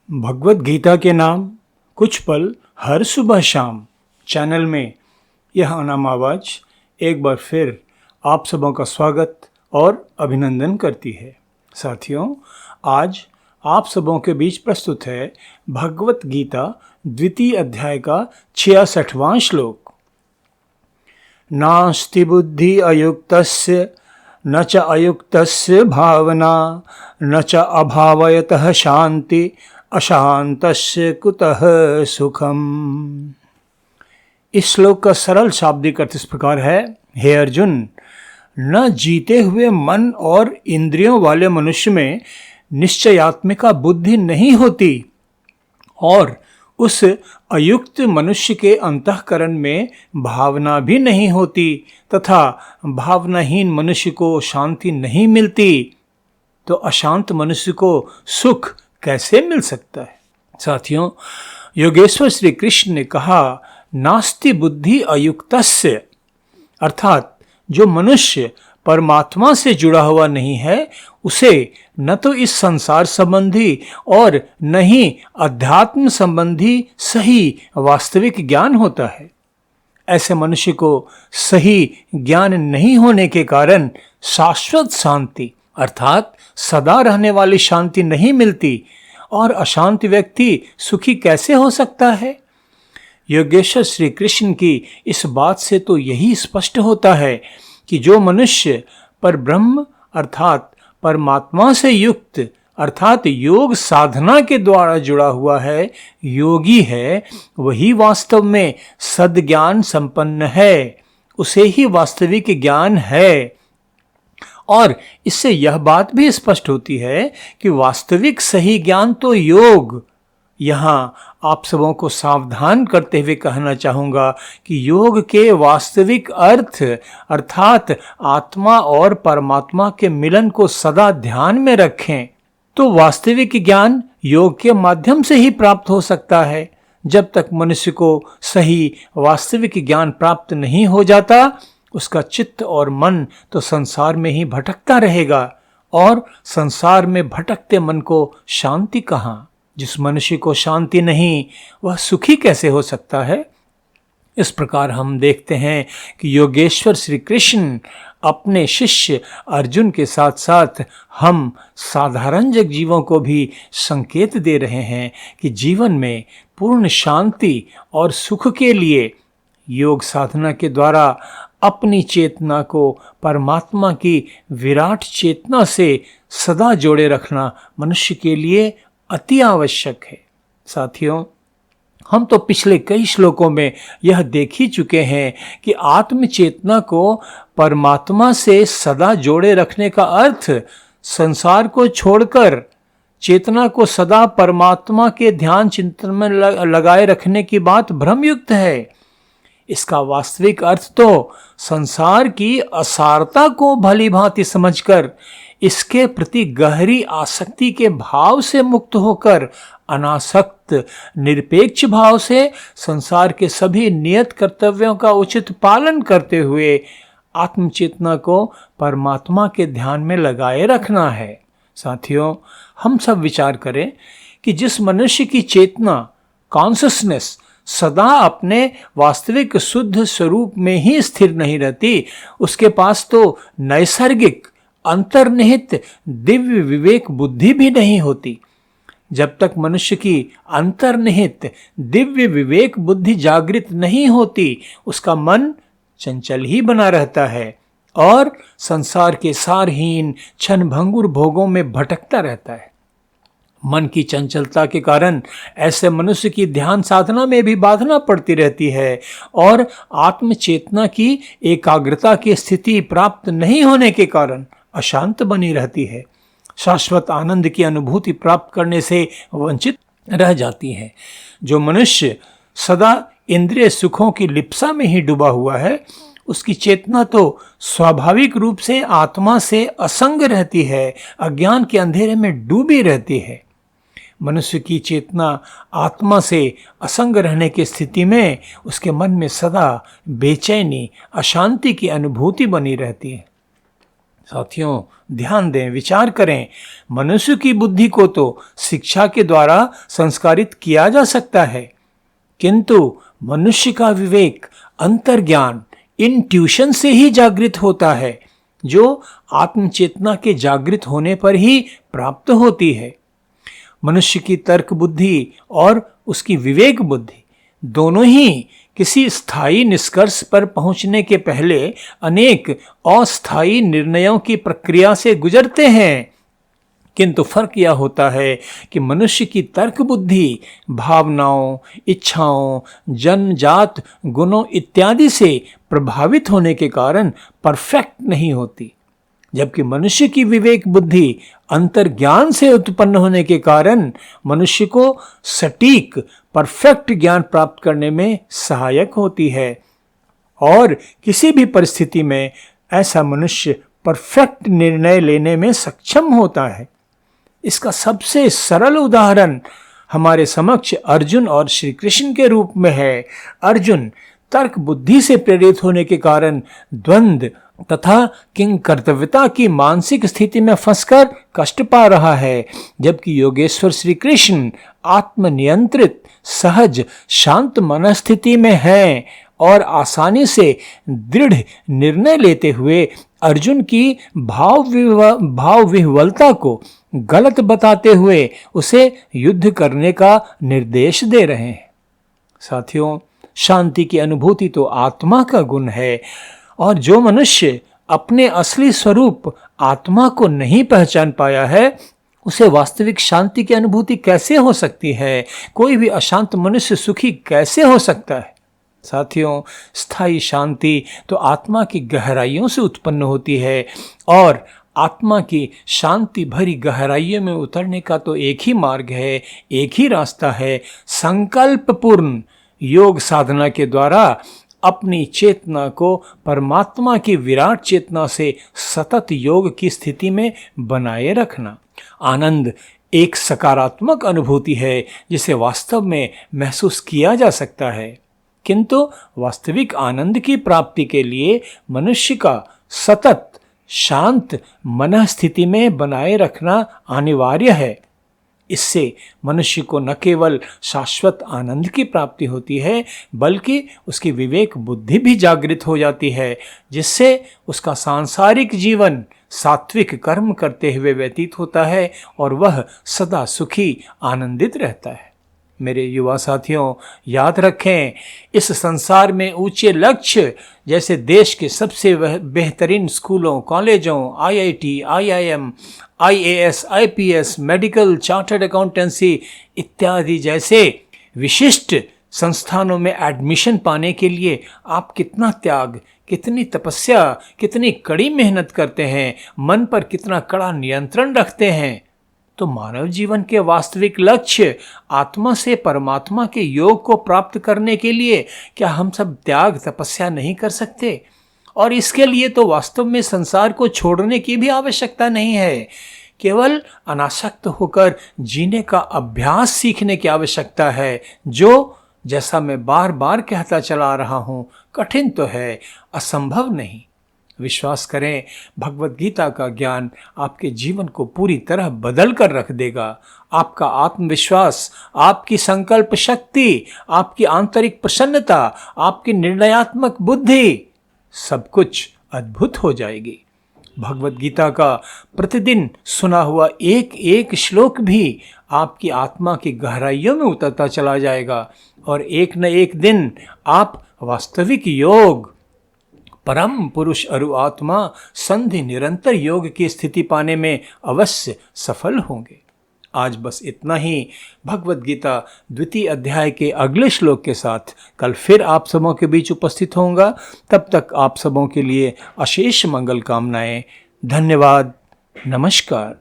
भगवत गीता के नाम कुछ पल हर सुबह शाम चैनल में यह अनाम आवाज एक बार फिर आप सबों का स्वागत और अभिनंदन करती है। साथियों, आज आप सबों के बीच प्रस्तुत है भगवत गीता द्वितीय अध्याय का 66वां श्लोक। नास्ति बुद्धि अयुक्तस्य न च अयुक्तस्य भावना न च अभावयतः शांति अशांतस्य कुतः सुखम। इस श्लोक का सरल शाब्दिक अर्थ इस प्रकार है। हे अर्जुन, न जीते हुए मन और इंद्रियों वाले मनुष्य में निश्चयात्मिका बुद्धि नहीं होती और उस अयुक्त मनुष्य के अंतःकरण में भावना भी नहीं होती तथा भावनाहीन मनुष्य को शांति नहीं मिलती, तो अशांत मनुष्य को सुख कैसे मिल सकता है। साथियों, योगेश्वर श्री कृष्ण ने कहा, नास्ति बुद्धि अयुक्तस्य, अर्थात जो मनुष्य परमात्मा से जुड़ा हुआ नहीं है उसे न तो इस संसार संबंधी और न ही अध्यात्म संबंधी सही वास्तविक ज्ञान होता है। ऐसे मनुष्य को सही ज्ञान नहीं होने के कारण शाश्वत शांति अर्थात सदा रहने वाली शांति नहीं मिलती और अशांत व्यक्ति सुखी कैसे हो सकता है। योगेश्वर श्री कृष्ण की इस बात से तो यही स्पष्ट होता है कि जो मनुष्य पर ब्रह्म अर्थात परमात्मा से युक्त अर्थात योग साधना के द्वारा जुड़ा हुआ है, योगी है, वही वास्तव में सद्ज्ञान संपन्न है, उसे ही वास्तविक ज्ञान है। और इससे यह बात भी स्पष्ट होती है कि वास्तविक सही ज्ञान तो योग। यहाँ आप सबों को सावधान करते हुए कहना चाहूँगा कि योग के वास्तविक अर्थ अर्थात आत्मा और परमात्मा के मिलन को सदा ध्यान में रखें, तो वास्तविक ज्ञान योग के माध्यम से ही प्राप्त हो सकता है। जब तक मनुष्य को सही वास्तविक ज्ञान प्राप्त नहीं हो जाता, उसका चित्त और मन तो संसार में ही भटकता रहेगा और संसार में भटकते मन को शांति कहाँ। जिस मनुष्य को शांति नहीं, वह सुखी कैसे हो सकता है। इस प्रकार हम देखते हैं कि योगेश्वर श्री कृष्ण अपने शिष्य अर्जुन के साथ साथ हम साधारण जीवों को भी संकेत दे रहे हैं कि जीवन में पूर्ण शांति और सुख के लिए योग साधना के द्वारा अपनी चेतना को परमात्मा की विराट चेतना से सदा जोड़े रखना मनुष्य के लिए अति आवश्यक है। साथियों, हम तो पिछले कई श्लोकों में यह देख ही चुके हैं कि आत्म चेतना को परमात्मा से सदा जोड़े रखने का अर्थ संसार को छोड़कर चेतना को सदा परमात्मा के ध्यान चिंतन में लगाए रखने की बात भ्रमयुक्त है। इसका वास्तविक अर्थ तो संसार की असारता को भली भांति समझकर इसके प्रति गहरी आसक्ति के भाव से मुक्त होकर अनासक्त निरपेक्ष भाव से संसार के सभी नियत कर्तव्यों का उचित पालन करते हुए आत्मचेतना को परमात्मा के ध्यान में लगाए रखना है। साथियों, हम सब विचार करें कि जिस मनुष्य की चेतना कॉन्शसनेस सदा अपने वास्तविक शुद्ध स्वरूप में ही स्थिर नहीं रहती, उसके पास तो नैसर्गिक अंतर्निहित दिव्य विवेक बुद्धि भी नहीं होती। जब तक मनुष्य की अंतर्निहित दिव्य विवेक बुद्धि जागृत नहीं होती, उसका मन चंचल ही बना रहता है और संसार के सारहीन क्षणभंगुर भोगों में भटकता रहता है। मन की चंचलता के कारण ऐसे मनुष्य की ध्यान साधना में भी बाधना पड़ती रहती है और आत्मचेतना की एकाग्रता की स्थिति प्राप्त नहीं होने के कारण अशांत बनी रहती है। शाश्वत आनंद की अनुभूति प्राप्त करने से वंचित रह जाती है। जो मनुष्य सदा इंद्रिय सुखों की लिप्सा में ही डूबा हुआ है, उसकी चेतना तो स्वाभाविक रूप से आत्मा से असंग रहती है, अज्ञान के अंधेरे में डूबी रहती है। मनुष्य की चेतना आत्मा से असंग रहने की स्थिति में उसके मन में सदा बेचैनी अशांति की अनुभूति बनी रहती है। साथियों, ध्यान दें, विचार करें। मनुष्य की बुद्धि को तो शिक्षा के द्वारा संस्कारित किया जा सकता है, किंतु मनुष्य का विवेक, अंतर्ज्ञान इंट्यूशन से ही जागृत होता है, जो आत्मचेतना के जागृत होने पर ही प्राप्त होती है। मनुष्य की तर्क बुद्धि और उसकी विवेक बुद्धि दोनों ही किसी स्थायी निष्कर्ष पर पहुंचने के पहले अनेक अस्थायी निर्णयों की प्रक्रिया से गुजरते हैं। किंतु फर्क यह होता है कि मनुष्य की तर्क बुद्धि भावनाओं, इच्छाओं, जन्मजात गुणों इत्यादि से प्रभावित होने के कारण परफेक्ट नहीं होती, जबकि मनुष्य की विवेक बुद्धि अंतर्ज्ञान से उत्पन्न होने के कारण मनुष्य को सटीक परफेक्ट ज्ञान प्राप्त करने में सहायक होती है। और किसी भी परिस्थिति में ऐसा मनुष्य परफेक्ट निर्णय लेने में सक्षम होता है। इसका सबसे सरल उदाहरण हमारे समक्ष अर्जुन और श्री कृष्ण के रूप में है। अर्जुन तर्क बुद्धि से प्रेरित होने के कारण द्वंद्व तथा किंग कर्तव्यता की मानसिक स्थिति में फंसकर कष्ट पा रहा है, जबकि योगेश्वर श्री कृष्ण आत्मनियंत्रित, सहज, शांत मनस्थिति में हैं और आसानी से दृढ़ निर्णय लेते हुए अर्जुन की भाव विह्वलता को गलत बताते हुए उसे युद्ध करने का निर्देश दे रहे हैं। साथियों, शांति की अनुभूति तो आत्मा का गुण है, और जो मनुष्य अपने असली स्वरूप आत्मा को नहीं पहचान पाया है, उसे वास्तविक शांति की अनुभूति कैसे हो सकती है? कोई भी अशांत मनुष्य सुखी कैसे हो सकता है? साथियों, स्थायी शांति तो आत्मा की गहराइयों से उत्पन्न होती है, और आत्मा की शांति भरी गहराइयों में उतरने का तो एक ही मार्ग है, एक ही रास्ता है। संकल्पपूर्ण योग साधना के द्वारा अपनी चेतना को परमात्मा की विराट चेतना से सतत योग की स्थिति में बनाए रखना। आनंद एक सकारात्मक अनुभूति है जिसे वास्तव में महसूस किया जा सकता है, किंतु वास्तविक आनंद की प्राप्ति के लिए मनुष्य का सतत शांत मन स्थिति में बनाए रखना अनिवार्य है। इससे मनुष्य को न केवल शाश्वत आनंद की प्राप्ति होती है, बल्कि उसकी विवेक बुद्धि भी जागृत हो जाती है, जिससे उसका सांसारिक जीवन सात्विक कर्म करते हुए व्यतीत होता है और वह सदा सुखी आनंदित रहता है। मेरे युवा साथियों, याद रखें, इस संसार में ऊंचे लक्ष्य जैसे देश के सबसे बेहतरीन स्कूलों, कॉलेजों, IIT, IIM, IAS, IPS, medical, chartered accountancy इत्यादि जैसे विशिष्ट संस्थानों में एडमिशन पाने के लिए आप कितना त्याग, कितनी तपस्या, कितनी कड़ी मेहनत करते हैं, मन पर कितना कड़ा नियंत्रण रखते हैं। तो मानव जीवन के वास्तविक लक्ष्य आत्मा से परमात्मा के योग को प्राप्त करने के लिए क्या हम सब त्याग, तपस्या नहीं कर सकते? और इसके लिए तो वास्तव में संसार को छोड़ने की भी आवश्यकता नहीं है, केवल अनासक्त होकर जीने का अभ्यास सीखने की आवश्यकता है, जो जैसा मैं बार बार कहता चला रहा हूँ, कठिन तो है, असंभव नहीं। विश्वास करें, भगवत गीता का ज्ञान आपके जीवन को पूरी तरह बदल कर रख देगा। आपका आत्मविश्वास, आपकी संकल्प शक्ति, आपकी आंतरिक प्रसन्नता, आपकी निर्णयात्मक बुद्धि, सब कुछ अद्भुत हो जाएगी। भगवत गीता का प्रतिदिन सुना हुआ एक एक श्लोक भी आपकी आत्मा की गहराइयों में उतरता चला जाएगा, और एक न एक दिन आप वास्तविक योग, परम पुरुष अरु आत्मा संधि निरंतर योग की स्थिति पाने में अवश्य सफल होंगे। आज बस इतना ही। भगवत गीता द्वितीय अध्याय के अगले श्लोक के साथ कल फिर आप सबों के बीच उपस्थित होऊंगा। तब तक आप सबों के लिए अशेष मंगल कामनाएं। धन्यवाद। नमस्कार।